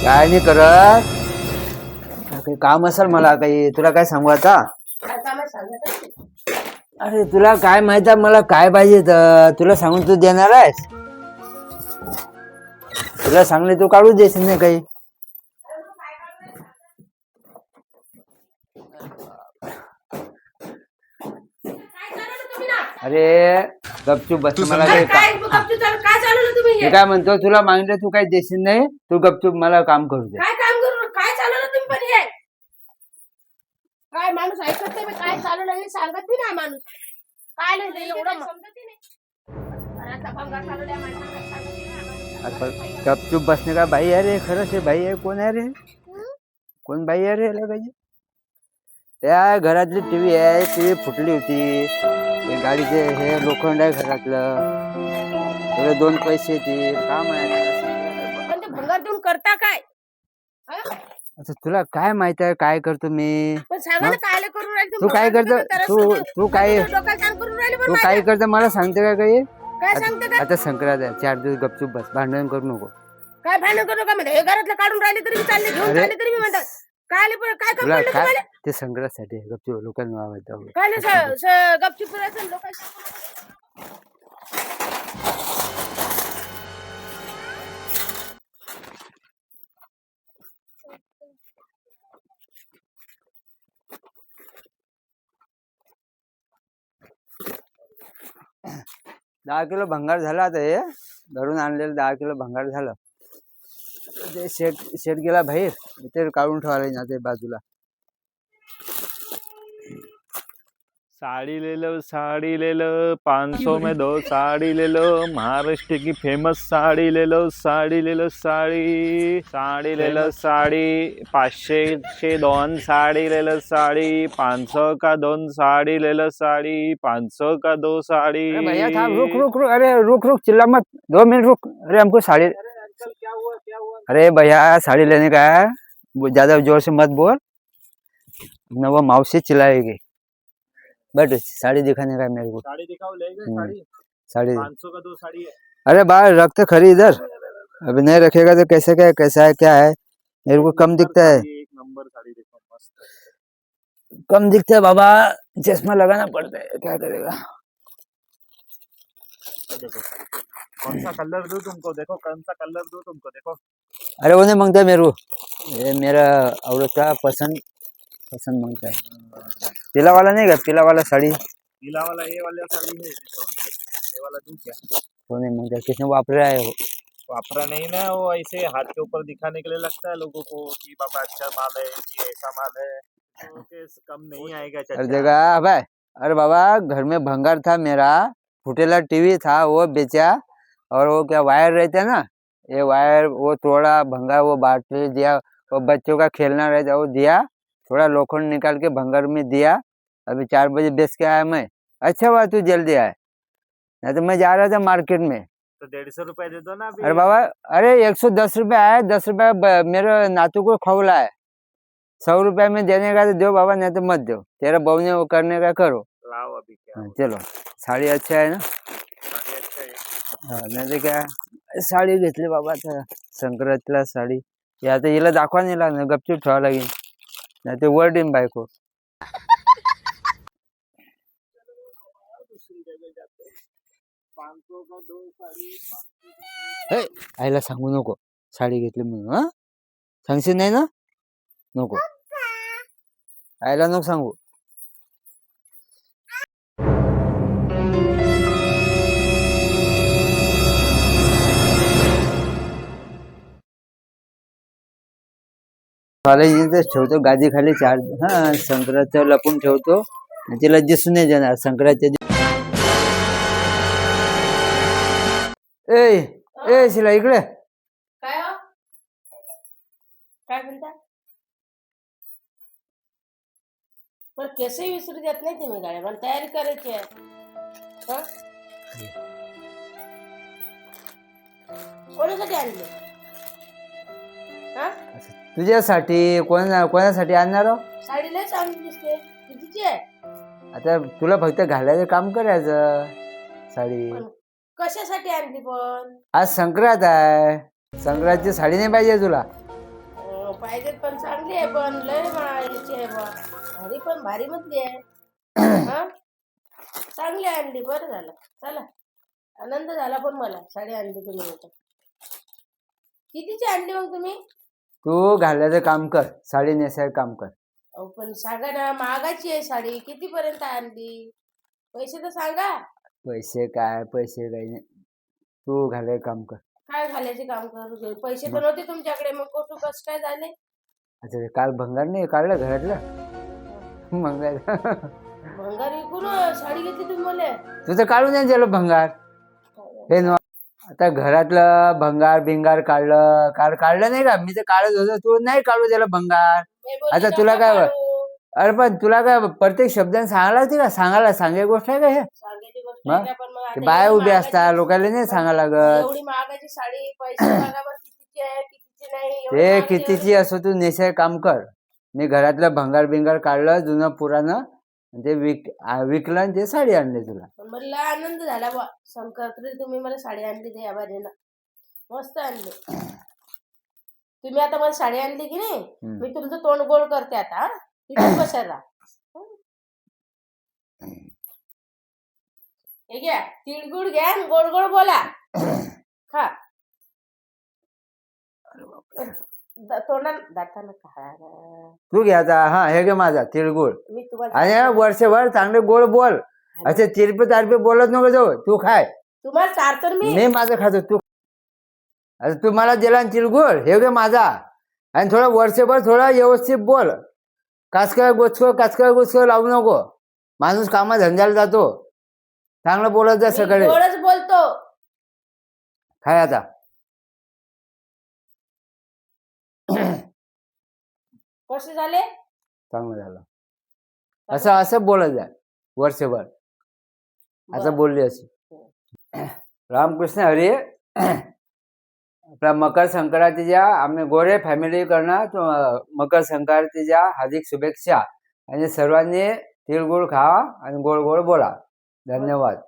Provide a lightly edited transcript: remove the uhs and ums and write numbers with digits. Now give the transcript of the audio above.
काय नाही करत. काही काम असेल मला, काही तुला काय सांगू आता. अरे तुला काय माहित आहे मला काय पाहिजे तर तुला सांगून तू देणार आहेस. तुला सांगले तू काढू देशील नाही काही. अरे गपचूप बस. मला काही काय म्हणतो तुला मागितलं तू काही देशील नाही. तू गपचूप मला काम करू दे. काय काम करू काय चालवलं तुम्ही पण हे काय माणूस ऐकत नाही काय चालवलं हे सांगत बी नाही माणूस. काय नाही एवढं समजत नाही. घराचा भंगार चालवल्या माणसाला काय सांगत नाही माणूस. गपचूप बसणे का बाई आहे रे. खरंच हे बाई आहे. कोण आहे रे. कोण बाई आहे रे. पाहिजे त्या घरातली टीव्ही आहे. टीव्ही फुटली होती. गाडीचे हे लोखंड आहे घरातलं. थोडे 2 पैसे येतील काम आहे. पण ते भंगार देऊन करता काय. आता तुला काय माहित आहे काय करतो मी. पण सांगा ना काय करून राहिले तू काय करतो. तू काय तू काय करतो मला सांगते का काही. काय सांगते का आता संक्रांत आहे. 4 दिवस गपचूप बस. भांडण करू नको. काय भांडण करू नका म्हणते. हे घरातलं काढून राहिले तरी चालले घेऊन चालले तरी मी म्हणतात काय काय तुला काम काय तुम्हाला ते संक्रांतसाठी गपचूप लोकांना आवडतं. काय गपचूप राहायचं लोक. दहा किलो भंगार झाला. आता हे घरून आणलेलं 10 किलो भंगार झालं. ते शेट गेला बाहेर. ते काढून ठेवायला ना ते बाजूला. साड़ी ले लो 500 में 2 साड़ी ले लो। महाराष्ट्र की फेमस साड़ी ले लो साड़ी ले लो साड़ी ले लो साड़ी 500 के 2 साड़ी ले लो साड़ी 500 का 2 साड़ी ले लो साड़ी 500 का 2 साड़ी। अरे भैया था रुक अरे रुक चिल्ला मत. 2 मिनट रुक. अरे हमको साड़ी. क्या हुआ अरे भैया साड़ी लेने का है. ज्यादा जोर से मत बोल न वो माउसी चिल्लाएगी. बट साड़ी दिखाने का है मेरे को. साड़ी दिखाओ ले गए साड़ी साड़ी 500 का 2 साड़ी है। अरे बाहर रख तो खरी इधर. अभी नहीं रखेगा तो कैसे क्या कैसा है क्या है. मेरे को कम दिखता है. एक नंबर साड़ी देखो मस्त कम दिखता है बाबा. चश्मा लगाना पड़ता है क्या करेगा. देखो कौन सा कलर दूं तुमको. देखो कौन सा कलर दूं तुमको. देखो अरे वो नहीं मांगता है मेरे को. ये मेरा औरत का पसंद मांगता है. पीला वाला नहीं का. पीला वाला साड़ी पीला वाला ये वाला साड़ी है. देखो ये वाला दूं क्या. वो नहीं मांगता. किसने वापरा है वो. वापरा नहीं ना. वो ऐसे हाथ के ऊपर दिखाने के लिए लगता है लोगों को कि बाबा अच्छा माल है ये ऐसा माल है. तो कम नहीं आएगा अरे चाचा. देखा भाई. अरे बाबा घर में भंगार था मेरा. फुटेला टीवी था वो बेचा. और वो क्या वायर रहता ना. ये वायर वो तोड़ा भंगार वो बाटली दिया. वो बच्चों का खेलना रहता वो दिया. थोड़ा लोखंड निकाल के भंगार में दिया. अभी 4 बजे बेच के आया मैं. अच्छा हुआ तू जल्दी आया. नहीं तो मैं जा रहा था मार्केट में. तो 150 रुपए दे दो ना अभी. अरे बाबा अरे 110 रुपये आया. 10 रुपये मेरे नातू को खवला है. 100 रुपये में देने का तो दो बाबा नहीं तो मत दो. तेरा बहू ने वो करने का करो. लाओ अभी क्या. चलो साड़ी अच्छा आहे ना. साड़ी अच्छा है. नाही तर काय साडी घेतली बाबा. आता संक्रांतीला साडी. हे आता हिला दाखवा नाही लागणार. गपचूप ठेवा लागेल नाही ते वर्डीन बायको. आईला सांगू नको साडी घेतली म्हणून. हा सांगशील नाही ना. नको आईला नको सांगू. ठेवतो गादी खाली 4. हा संक्रांत लपून ठेवतो. तिला दिसून नाही जाणार संक्रांतच्या ए शिला इकडे. काय हो काय म्हणता. पण केसही विसरू देत नाही तुम्ही. गाड्या मला तयारी करायची आहे. कोणासाठी आणले. तुझ्यासाठी. कोणासाठी आणणार हो? साडी लय चांगली दिसते. कितीची आहे. आता तुला फक्त घालायचं काम करायचं साडी. कशासाठी आणली पण. आज संक्रांत आहे. संक्रांतची साडी नाही पाहिजे तुला. पाहिजे पण चांगली आहे, पण लय याची आहे बा, भारी पण भारी मधली आहे. हा? चांगली आणली, बरं झालं. चला, आनंद झाला पण मला. साडी आणली तुम्ही इथं. कितीची आणली मग तुम्ही? तू घालायचं काम कर, साडी नेसायचं काम कर. अहो पण सांगा ना, महागाची आहे साडी, कितीपर्यंत आणली? पैसे तर सांगा. पैसे काही नाही, तू घालायचं काम कर. काय घालायचे काम करू? पैसे तर नव्हते तुमच्याकडे, मग कुठं कसं काय झाले? अच्छा, ते काल भंगार नाही काढलं घरातलं भंगार भंगार विकून साडी घेतली तुम्ही मला? तुझं काढून नाही दिलं भंगार. हे न आता घरातलं भंगार बिंगार काढलं नाही का? मी तर काढत होतो, तू नाही काढू दिलं भंगार. मी बोलली आता नका तुला काय काढू. अरे पण तुला काय प्रत्येक शब्दाने सांगायला लागते का? सांगायची गोष्ट आहे का हे? सांगायची गोष्ट मग? आहे का? पण मग ते आता बाया एवढी उभी असतात, महागाची- लोकांना नाही सांगायला लागत. एवढी महागाची साडी, पैसे बघा बरं कितीची आहे, कितीची नाही. एवढी ते महागाची कितीची असो, तू नेसाय काम कर. मी घरातलं भंगार बिंगार काढलं जुनं पुराणं, ते विकलं आणि ते साडी आणली तुला. पण मला आनंद झाला बा. संक्रांतीला तुम्ही मला साडी आणली ते या बारीनं. मस्त आणली तुम्ही. आता मला साडी आणली की नाही, मी तुमचं तोंड गोल करते आता. तिथून बसायला राहा. हे घ्या, तिळगुळ घ्या आणि गोड गोड बोला. खा. तोंडाला दाताला खा. तू घे आता. हा, हे घे माझा तिळगुळ. मी तुम्हाला आणि वर्षभर चांगले गोड बोल. असे तिरपे तारपे बोलत नको जाऊ. तू खाय, तुम्हाला चारतर मी माझं खातो. तू आता तू मला दिला ना तिळगुळ, हे घे माझा. आणि थोडं वर्षभर थोडा व्यवस्थित बोल. काचका गुचकं लावू नको. माणूस कामा धंद्याला जातो, चांगलं बोलत जा सगळे. गोडच बोलतो. खाय आता. कसे झाले? चांगलं झालं. असं बोलत जा वर्षभर. असं बोलली अशी. रामकृष्ण हरी. आपल्या मकर संक्रांतीच्या आम्ही गोरे फॅमिलीकडनं मकर संक्रांतीच्या हार्दिक शुभेच्छा. आणि सर्वांनी तिळगुळ खा आणि गोड गोड बोला. धन्यवाद.